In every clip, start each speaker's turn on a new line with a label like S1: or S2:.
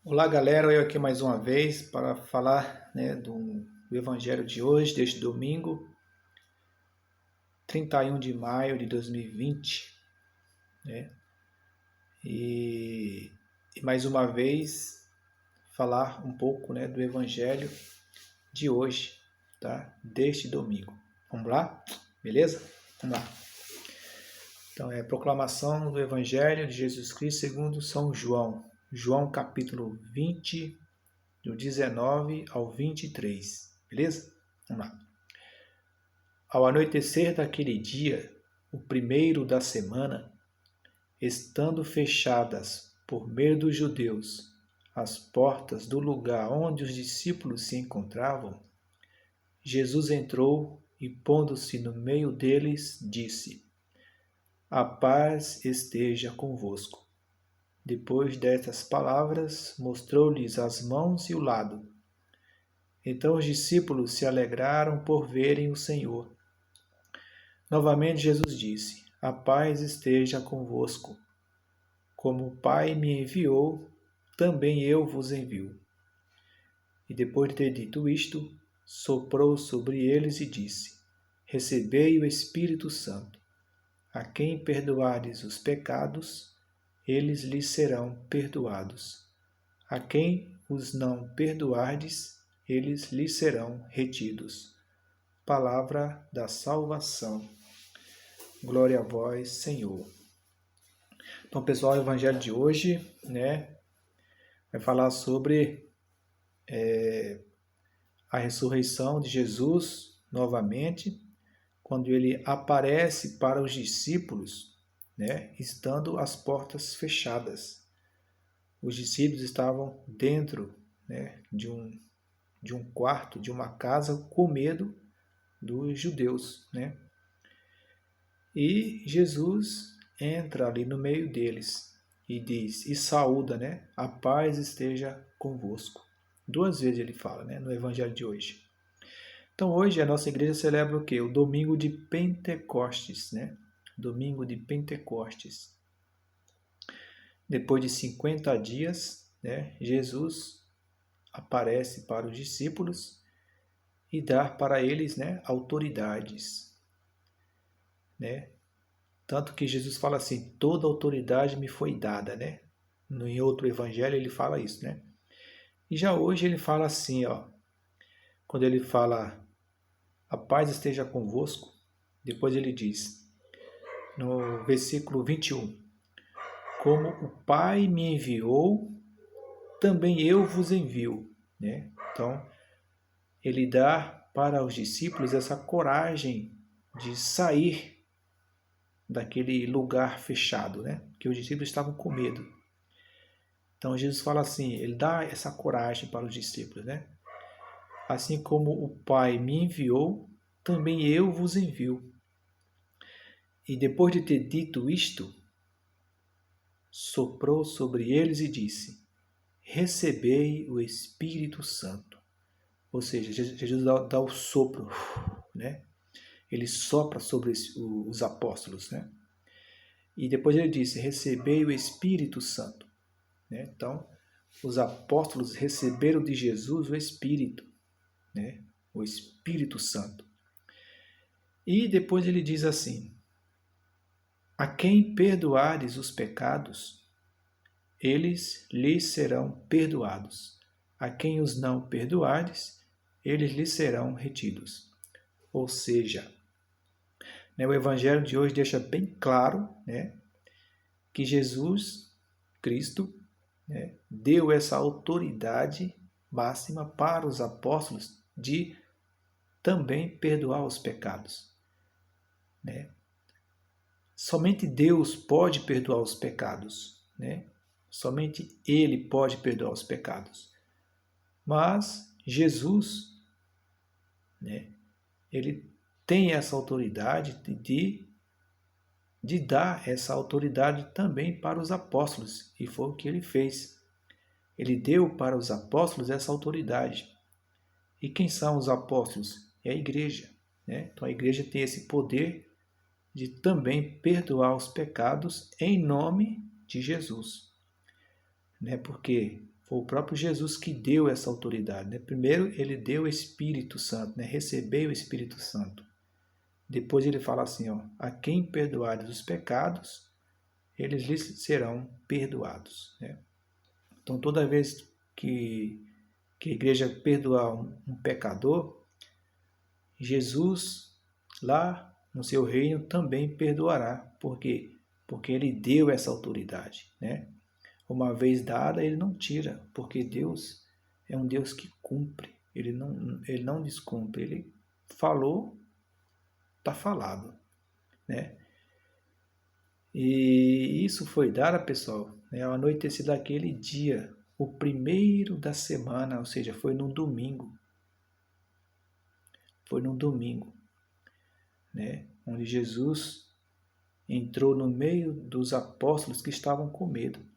S1: Olá, galera. Eu aqui mais uma vez para falar, do Evangelho de hoje, deste domingo, 31 de maio de 2020, né? E mais uma vez falar um pouco, do Evangelho de hoje, tá? Deste domingo. Vamos lá? Beleza? Vamos lá. Então, é a proclamação do Evangelho de Jesus Cristo segundo São João. João capítulo 20, do 19 ao 23. Beleza? Vamos lá. Ao anoitecer daquele dia, o primeiro da semana, estando fechadas, por medo dos judeus, as portas do lugar onde os discípulos se encontravam, Jesus entrou e, pondo-se no meio deles, disse: A paz esteja convosco. Depois destas palavras, mostrou-lhes as mãos e o lado. Então os discípulos se alegraram por verem o Senhor. Novamente Jesus disse: A paz esteja convosco. Como o Pai me enviou, também eu vos envio. E depois de ter dito isto, soprou sobre eles e disse: Recebei o Espírito Santo. A quem perdoardes os pecados, eles lhes serão perdoados. A quem os não perdoardes, eles lhes serão retidos. Palavra da salvação. Glória a vós, Senhor. Então, pessoal, o evangelho de hoje, vai falar sobre a ressurreição de Jesus novamente, quando ele aparece para os discípulos, estando as portas fechadas. Os discípulos estavam dentro, de um quarto, de uma casa, com medo dos judeus, E Jesus entra ali no meio deles e diz, e saúda, a paz esteja convosco. Duas vezes ele fala, no evangelho de hoje. Então hoje a nossa igreja celebra o quê? O domingo de Pentecostes, Domingo de Pentecostes. Depois de 50 dias, Jesus aparece para os discípulos e dá para eles, autoridades, Tanto que Jesus fala assim, toda autoridade me foi dada, Em outro evangelho ele fala isso, E já hoje ele fala assim, quando ele fala, a paz esteja convosco, depois ele diz, no versículo 21, como o Pai me enviou, também eu vos envio, Então, ele dá para os discípulos essa coragem de sair daquele lugar fechado, que os discípulos estavam com medo. Então Jesus fala assim, ele dá essa coragem para os discípulos, Assim como o Pai me enviou, também eu vos envio. E depois de ter dito isto, soprou sobre eles e disse, recebei o Espírito Santo. Ou seja, Jesus dá o sopro, Ele sopra sobre os apóstolos, E depois ele disse, recebei o Espírito Santo. Então, os apóstolos receberam de Jesus o Espírito, o Espírito Santo. E depois ele diz assim, a quem perdoares os pecados, eles lhes serão perdoados. A quem os não perdoares, eles lhes serão retidos. Ou seja, o Evangelho de hoje deixa bem claro que Jesus Cristo deu essa autoridade máxima para os apóstolos de também perdoar os pecados. Somente Deus pode perdoar os pecados. Somente Ele pode perdoar os pecados. Mas Jesus, Ele tem essa autoridade de dar essa autoridade também para os apóstolos. E foi o que Ele fez. Ele deu para os apóstolos essa autoridade. E quem são os apóstolos? É a igreja. Então a igreja tem esse poder de também perdoar os pecados em nome de Jesus. Porque Foi o próprio Jesus que deu essa autoridade, né? Primeiro ele deu o Espírito Santo, né? Recebeu o Espírito Santo. Depois ele fala assim, ó, a quem perdoares os pecados, eles lhes serão perdoados, né? Então toda vez que a igreja perdoar um pecador, Jesus lá no seu reino também perdoará. Por quê? Porque ele deu essa autoridade, né? Uma vez dada, ele não tira, porque Deus é um Deus que cumpre, ele não descumpre, ele falou, está falado, né? E isso foi dado, pessoal, né, ao anoitecer daquele dia, o primeiro da semana, ou seja, foi no domingo. Foi no domingo, né, onde Jesus entrou no meio dos apóstolos que estavam com medo.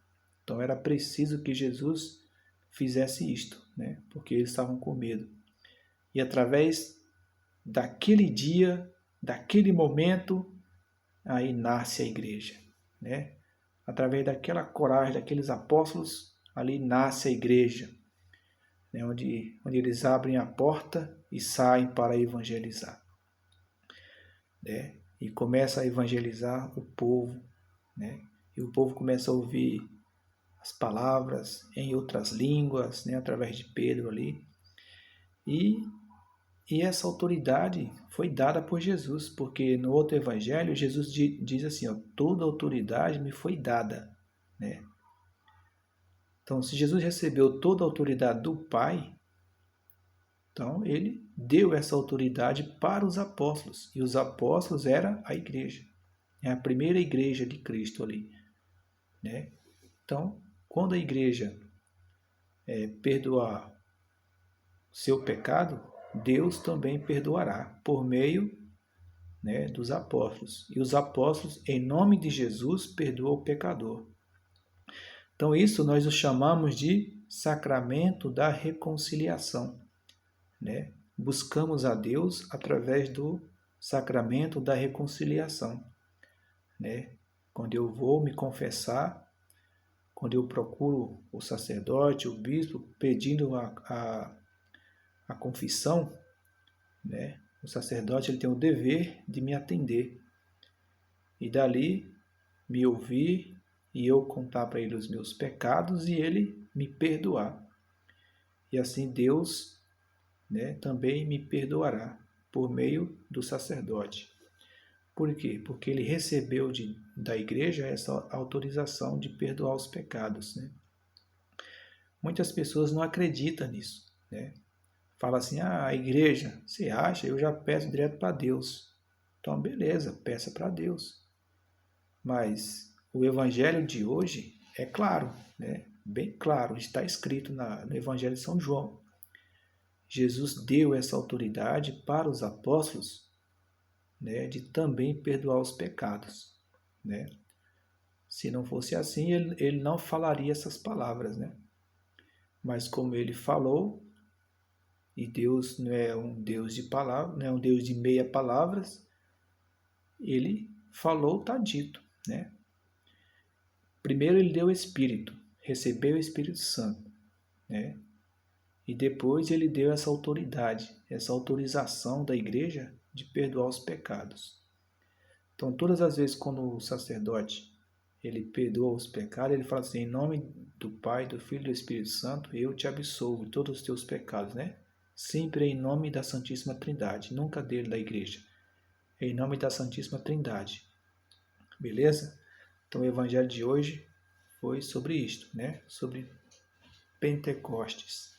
S1: Então era preciso que Jesus fizesse isto, né, porque eles estavam com medo. E através daquele dia, daquele momento, aí nasce a igreja, né? Através daquela coragem daqueles apóstolos, ali nasce a igreja, né? onde eles abrem a porta e saem para evangelizar, né? E começa a evangelizar o povo, né? E o povo começa a ouvir as palavras em outras línguas, né? Através de Pedro ali. E essa autoridade foi dada por Jesus, porque no outro evangelho Jesus diz assim, ó, toda autoridade me foi dada, né? Então, se Jesus recebeu toda a autoridade do Pai, então ele deu essa autoridade para os apóstolos, e os apóstolos era a igreja, é a primeira igreja de Cristo ali, né? Então, quando a igreja perdoar seu pecado, Deus também perdoará por meio, né, dos apóstolos. E os apóstolos, em nome de Jesus, perdoam o pecador. Então isso nós o chamamos de sacramento da reconciliação, né? Buscamos a Deus através do sacramento da reconciliação, né? Quando eu vou me confessar, quando eu procuro o sacerdote, o bispo, pedindo a confissão, né? O sacerdote ele tem o dever de me atender e dali me ouvir e eu contar para ele os meus pecados e ele me perdoar. E assim Deus, né, também me perdoará por meio do sacerdote. Por quê? Porque ele recebeu da igreja essa autorização de perdoar os pecados, né? Muitas pessoas não acreditam nisso, né? Fala assim, a igreja, você acha? Eu já peço direto para Deus. Então, beleza, peça para Deus. Mas o evangelho de hoje é claro, né? Bem claro, está escrito no evangelho de São João. Jesus deu essa autoridade para os apóstolos, né, de também perdoar os pecados, né? Se não fosse assim, ele não falaria essas palavras, né? Mas como ele falou, e Deus não é um Deus de palavras, não é um Deus de meia palavras, ele falou, está dito, né? Primeiro ele deu o Espírito, recebeu o Espírito Santo, né? E depois ele deu essa autoridade, essa autorização da igreja de perdoar os pecados. Então, todas as vezes quando o sacerdote ele perdoa os pecados, ele fala assim, em nome do Pai, do Filho e do Espírito Santo, eu te absolvo todos os teus pecados, né? Sempre em nome da Santíssima Trindade, nunca dele da igreja. Em nome da Santíssima Trindade. Beleza? Então, o evangelho de hoje foi sobre isto, né? Sobre Pentecostes.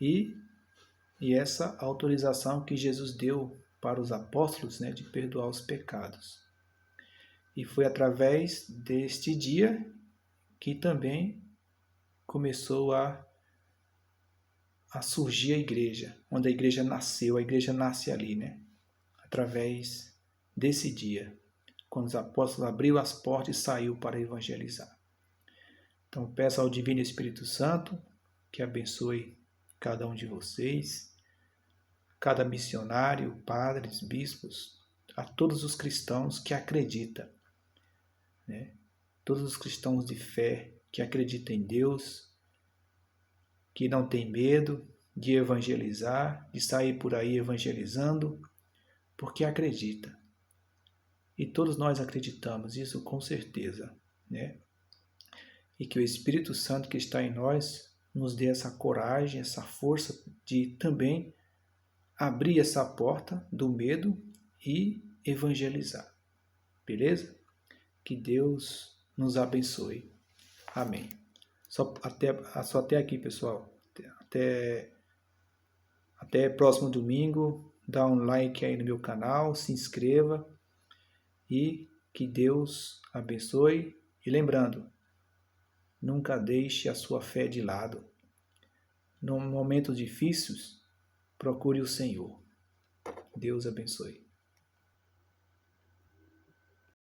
S1: E essa autorização que Jesus deu para os apóstolos, né, de perdoar os pecados. E foi através deste dia que também começou a surgir a igreja, onde a igreja nasceu, a igreja nasce ali, né? Através desse dia, quando os apóstolos abriram as portas e saiu para evangelizar. Então peço ao Divino Espírito Santo que abençoe cada um de vocês, cada missionário, padres, bispos, a todos os cristãos que acreditam, né? Todos os cristãos de fé que acreditam em Deus, que não tem medo de evangelizar, de sair por aí evangelizando, porque acredita. E todos nós acreditamos, isso com certeza, né? E que o Espírito Santo que está em nós nos dê essa coragem, essa força de também abrir essa porta do medo e evangelizar. Beleza? Que Deus nos abençoe. Amém. Só até aqui, pessoal. Até próximo domingo. Dá um like aí no meu canal, se inscreva e que Deus abençoe. E lembrando, nunca deixe a sua fé de lado. Em momentos difíceis, procure o Senhor. Deus abençoe.